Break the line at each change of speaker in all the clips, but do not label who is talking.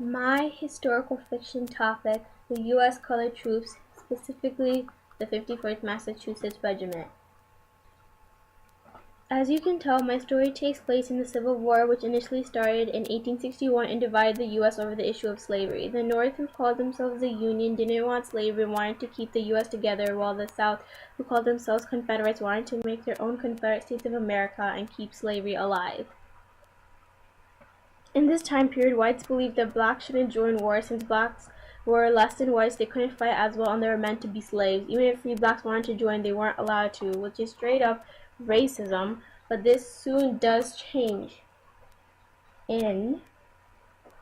My historical fiction topic: the U.S. Colored Troops, specifically the 51st Massachusetts Regiment. As you can tell, my story takes place in the Civil War, which initially started in 1861 and divided the U.S. over the issue of slavery. The North, who called themselves the Union, didn't want slavery and wanted to keep the U.S. together, while the South, who called themselves Confederates, wanted to make their own Confederate States of America and keep slavery alive. In this time period, whites believed that blacks shouldn't join war since blacks were less than whites, they couldn't fight as well, and they were meant to be slaves. Even if free blacks wanted to join, they weren't allowed to, which is straight up racism, but this soon does change. In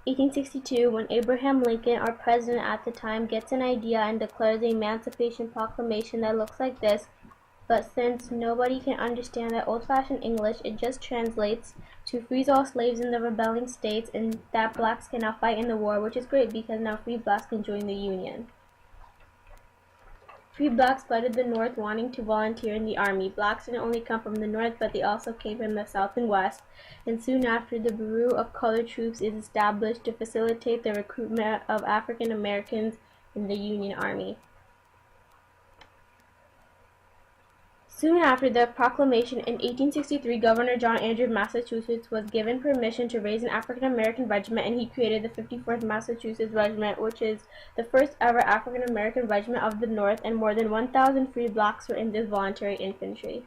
1862, when Abraham Lincoln, our president at the time, gets an idea and declares the Emancipation Proclamation that looks like this, but since nobody can understand that old-fashioned English, it just translates to freeze all slaves in the rebelling states and that blacks can now fight in the war, which is great because now free blacks can join the Union. Free blacks flooded the North wanting to volunteer in the army. Blacks didn't only come from the North, but they also came from the South and West, and soon after, the Bureau of Colored Troops is established to facilitate the recruitment of African Americans in the Union Army. Soon after the proclamation in 1863, Governor John Andrew of Massachusetts was given permission to raise an African-American regiment, and he created the 54th Massachusetts Regiment, which is the first ever African-American regiment of the North, and more than 1,000 free blacks were in this voluntary infantry.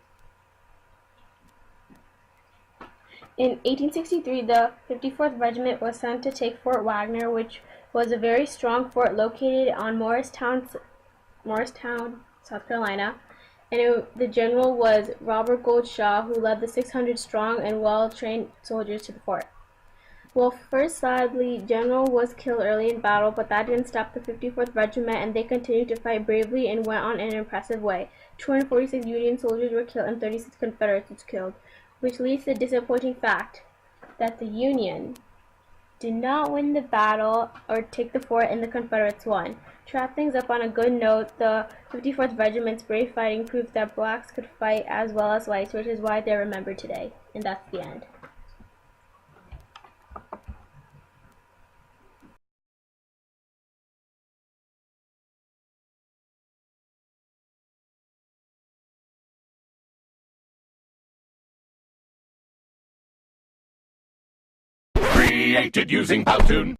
In 1863, the 54th Regiment was sent to take Fort Wagner, which was a very strong fort located on Morristown, South Carolina. And the general was Robert Gould Shaw, who led the 600 strong and well-trained soldiers to the fort. Well, first, sadly, General was killed early in battle, but that didn't stop the 54th Regiment, and they continued to fight bravely and went on in an impressive way. 246 Union soldiers were killed and 36 Confederates were killed, which leads to the disappointing fact that the Union did not win the battle or take the fort, and the Confederates won. To wrap things up on a good note, the 54th Regiment's brave fighting proved that blacks could fight as well as whites, which is why they're remembered today. And that's the end.
Created using Powtoon.